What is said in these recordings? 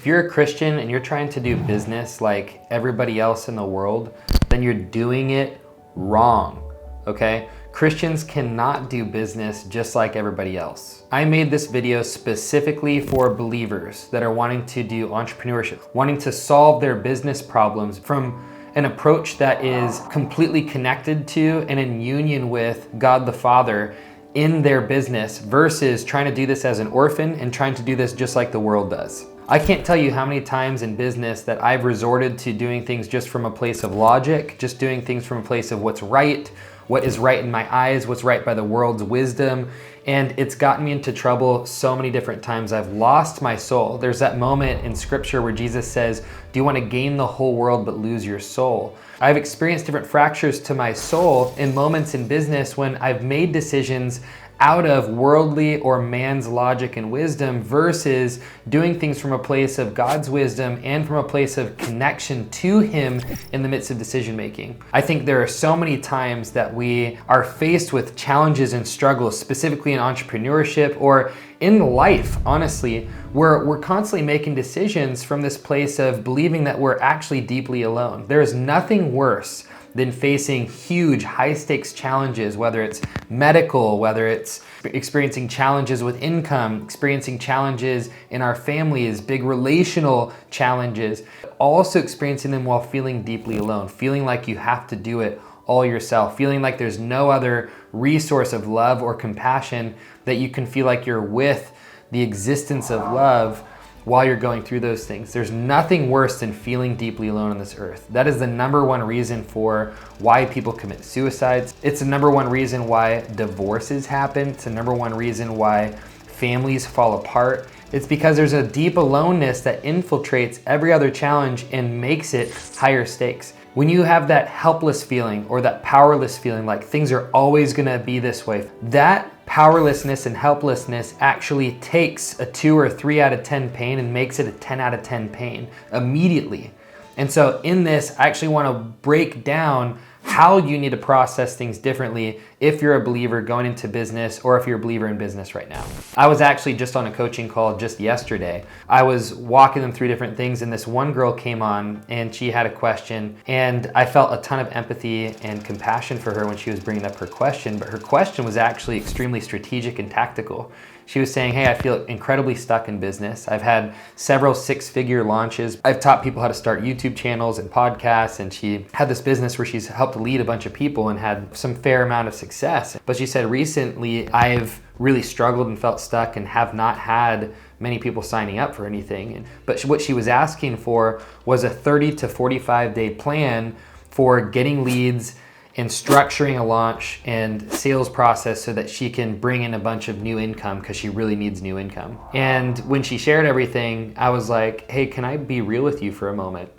If you're a Christian and you're trying to do business like everybody else in the world, then you're doing it wrong, okay? Christians cannot do business just like everybody else. I made this video specifically for believers that are wanting to do entrepreneurship, wanting to solve their business problems from an approach that is completely connected to and in union with God the Father in their business versus trying to do this as an orphan and trying to do this just like the world does. I can't tell you how many times in business that I've resorted to doing things just from a place of logic, just doing things from a place of what's right, what is right in my eyes, what's right by the world's wisdom. And it's gotten me into trouble so many different times. I've lost my soul. There's that moment in scripture where Jesus says, do you want to gain the whole world but lose your soul? I've experienced different fractures to my soul in moments in business when I've made decisions out of worldly or man's logic and wisdom versus doing things from a place of God's wisdom and from a place of connection to Him in the midst of decision making. I think there are so many times that we are faced with challenges and struggles, specifically in entrepreneurship or in life, honestly, where we're constantly making decisions from this place of believing that we're actually deeply alone. There is nothing worse than facing huge high-stakes challenges, whether it's medical, whether it's experiencing challenges with income, experiencing challenges in our families, big relational challenges, also experiencing them while feeling deeply alone, feeling like you have to do it all yourself, feeling like there's no other resource of love or compassion that you can feel like you're with the existence of love while you're going through those things. There's nothing worse than feeling deeply alone on this earth. That is the number one reason for why people commit suicides. It's the number one reason why divorces happen. It's the number one reason why families fall apart. It's because there's a deep aloneness that infiltrates every other challenge and makes it higher stakes. When you have that helpless feeling or that powerless feeling, like things are always gonna be this way, that powerlessness and helplessness actually takes a 2 or 3 out of 10 pain and makes it a 10 out of 10 pain immediately. And so in this, I actually want to break down how you need to process things differently if you're a believer going into business or if you're a believer in business right now. I was actually just on a coaching call just yesterday. I was walking them through different things and this one girl came on and she had a question and I felt a ton of empathy and compassion for her when she was bringing up her question, but her question was actually extremely strategic and tactical. She was saying, hey, I feel incredibly stuck in business. I've had several 6-figure launches. I've taught people how to start YouTube channels and podcasts, and she had this business where she's helped lead a bunch of people and had some fair amount of success. But she said, recently, I've really struggled and felt stuck and have not had many people signing up for anything. But what she was asking for was a 30 to 45 day plan for getting leads and structuring a launch and sales process so that she can bring in a bunch of new income because she really needs new income. And when she shared everything, I was like, hey, can I be real with you for a moment?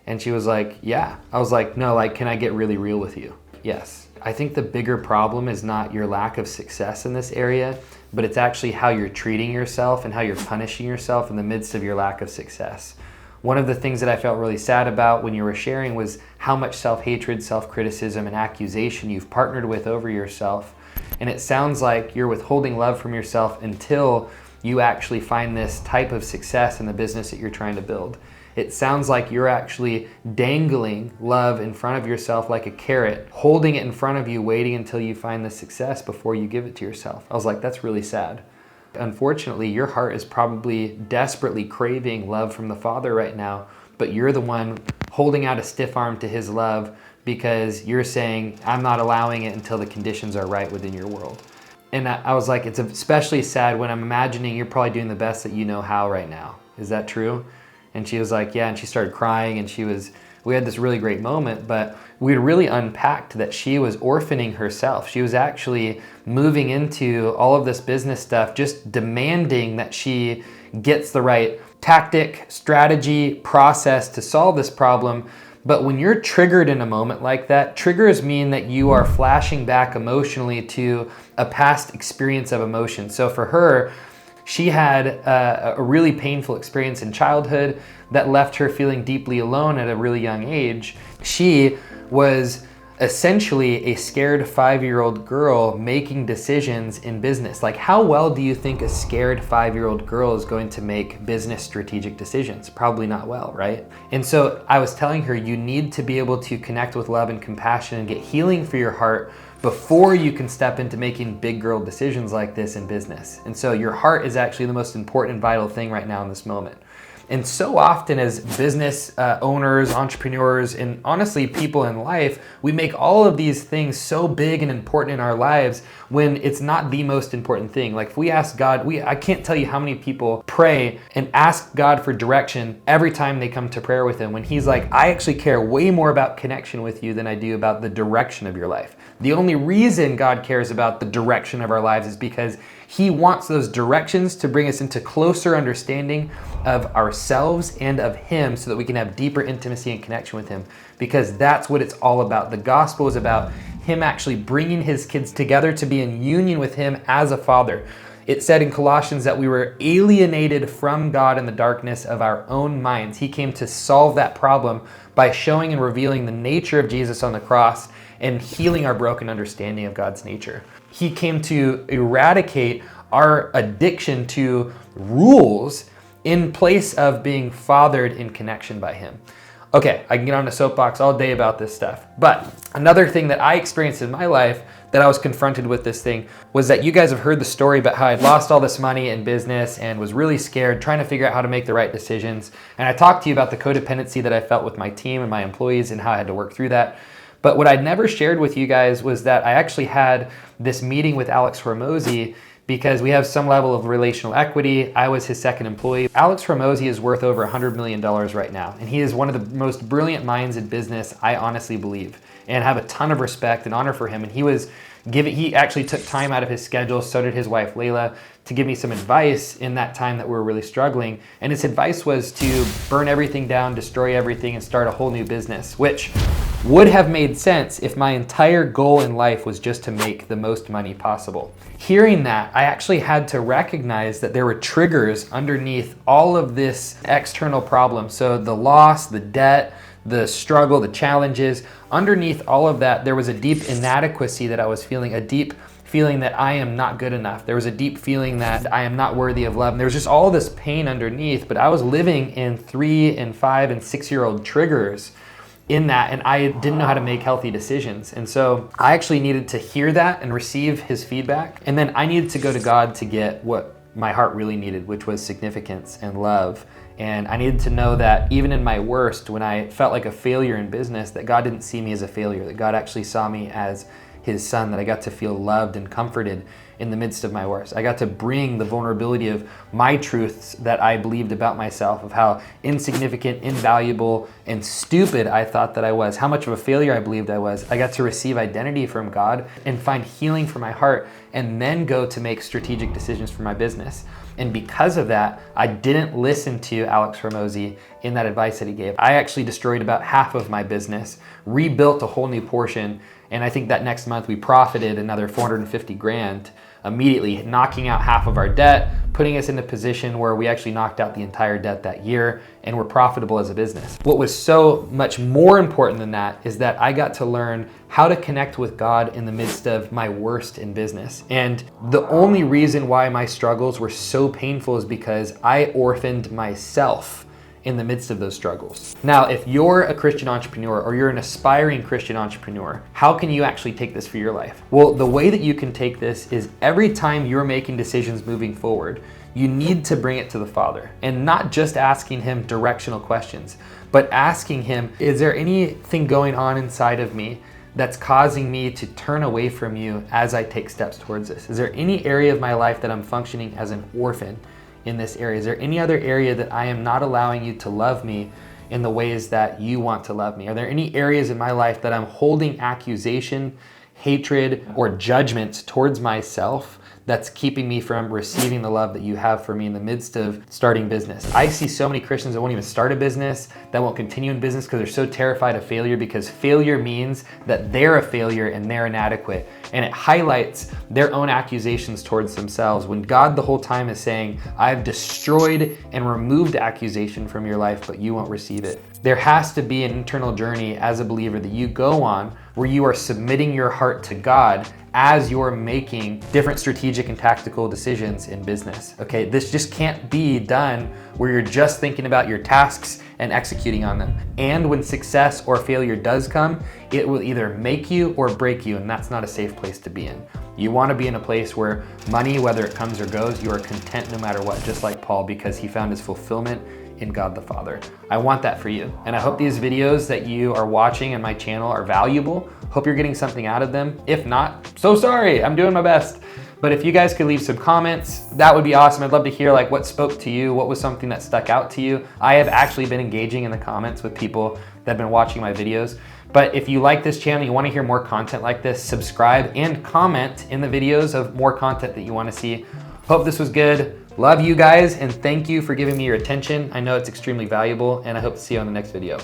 And she was like, yeah. I was like, no, like, can I get really real with you? Yes. I think the bigger problem is not your lack of success in this area, but it's actually how you're treating yourself and how you're punishing yourself in the midst of your lack of success. One of the things that I felt really sad about when you were sharing was how much self-hatred, self-criticism, and accusation you've partnered with over yourself. And it sounds like you're withholding love from yourself until you actually find this type of success in the business that you're trying to build. It sounds like you're actually dangling love in front of yourself like a carrot, holding it in front of you, waiting until you find the success before you give it to yourself. I was like, that's really sad. Unfortunately, your heart is probably desperately craving love from the Father right now, but you're the one holding out a stiff arm to His love because you're saying, I'm not allowing it until the conditions are right within your world. And I was like, it's especially sad when I'm imagining you're probably doing the best that you know how right now. Is that true? And she was like, yeah, and she started crying and we had this really great moment, but we really unpacked that she was orphaning herself. She was actually moving into all of this business stuff, just demanding that she gets the right tactic, strategy, process to solve this problem. But when you're triggered in a moment like that, triggers mean that you are flashing back emotionally to a past experience of emotion. So for her, she had a really painful experience in childhood that left her feeling deeply alone at a really young age. She was essentially a scared 5-year-old girl making decisions in business. Like, how well do you think a scared 5-year-old girl is going to make business strategic decisions? Probably not well, right? And so I was telling her, you need to be able to connect with love and compassion and get healing for your heart before you can step into making big girl decisions like this in business. And so your heart is actually the most important and vital thing right now in this moment. And so often as business owners, entrepreneurs, and honestly people in life, we make all of these things so big and important in our lives when it's not the most important thing. Like if we ask God, I can't tell you how many people pray and ask God for direction every time they come to prayer with him, when he's like, I actually care way more about connection with you than I do about the direction of your life. The only reason God cares about the direction of our lives is because he wants those directions to bring us into closer understanding of ourselves and of him so that we can have deeper intimacy and connection with him, because that's what it's all about. The gospel is about him actually bringing his kids together to be in union with him as a father. It said in Colossians that we were alienated from God in the darkness of our own minds. He came to solve that problem by showing and revealing the nature of Jesus on the cross and healing our broken understanding of God's nature. He came to eradicate our addiction to rules in place of being fathered in connection by him. Okay, I can get on a soapbox all day about this stuff, but another thing that I experienced in my life that I was confronted with this thing was that you guys have heard the story about how I'd lost all this money in business and was really scared, trying to figure out how to make the right decisions. And I talked to you about the codependency that I felt with my team and my employees and how I had to work through that. But what I'd never shared with you guys was that I actually had this meeting with Alex Hormozi because we have some level of relational equity. I was his second employee. Alex Hormozi is worth over $100 million right now. And he is one of the most brilliant minds in business, I honestly believe, and have a ton of respect and honor for him. And he actually took time out of his schedule, so did his wife, Layla, to give me some advice in that time that we were really struggling. And his advice was to burn everything down, destroy everything, and start a whole new business, which would have made sense if my entire goal in life was just to make the most money possible. Hearing that, I actually had to recognize that there were triggers underneath all of this external problem. So the loss, the debt, the struggle, the challenges, underneath all of that, there was a deep inadequacy that I was feeling, a deep feeling that I am not good enough. There was a deep feeling that I am not worthy of love. And there was just all this pain underneath, but I was living in 3 and 5 and 6-year-old triggers in that, and I didn't know how to make healthy decisions. And so I actually needed to hear that and receive his feedback. And then I needed to go to God to get what my heart really needed, which was significance and love. And I needed to know that even in my worst, when I felt like a failure in business, that God didn't see me as a failure, that God actually saw me as his son, that I got to feel loved and comforted in the midst of my worst. I got to bring the vulnerability of my truths that I believed about myself, of how insignificant, invaluable, and stupid I thought that I was, how much of a failure I believed I was. I got to receive identity from God and find healing for my heart, and then go to make strategic decisions for my business. And because of that, I didn't listen to Alex Hormozi in that advice that he gave. I actually destroyed about half of my business, rebuilt a whole new portion, and I think that next month we profited another 450 grand immediately, knocking out half of our debt, putting us in a position where we actually knocked out the entire debt that year, and we're profitable as a business. What was so much more important than that is that I got to learn how to connect with God in the midst of my worst in business. And the only reason why my struggles were so painful is because I orphaned myself in the midst of those struggles. Now, if you're a Christian entrepreneur or you're an aspiring Christian entrepreneur, how can you actually take this for your life? Well, the way that you can take this is every time you're making decisions moving forward, you need to bring it to the Father, and not just asking him directional questions, but asking him, is there anything going on inside of me that's causing me to turn away from you as I take steps towards this? Is there any area of my life that I'm functioning as an orphan in this area? Is there any other area that I am not allowing you to love me in the ways that you want to love me? Are there any areas in my life that I'm holding accusation, hatred, or judgment towards myself that's keeping me from receiving the love that you have for me in the midst of starting business. I see so many Christians that won't even start a business, that won't continue in business because they're so terrified of failure, because failure means that they're a failure and they're inadequate. And it highlights their own accusations towards themselves when God the whole time is saying, I've destroyed and removed accusation from your life, but you won't receive it. There has to be an internal journey as a believer that you go on where you are submitting your heart to God as you're making different strategic and tactical decisions in business. Okay, this just can't be done where you're just thinking about your tasks and executing on them. And when success or failure does come, it will either make you or break you, and that's not a safe place to be in. You want to be in a place where money, whether it comes or goes, you are content no matter what, just like Paul, because he found his fulfillment in God the Father. I want that for you. And I hope these videos that you are watching on my channel are valuable. Hope you're getting something out of them. If not, so sorry, I'm doing my best. But if you guys could leave some comments, that would be awesome. I'd love to hear like what spoke to you, what was something that stuck out to you. I have actually been engaging in the comments with people that have been watching my videos. But if you like this channel, you want to hear more content like this, subscribe and comment in the videos of more content that you want to see. Hope this was good. Love you guys, and thank you for giving me your attention. I know it's extremely valuable, and I hope to see you on the next video.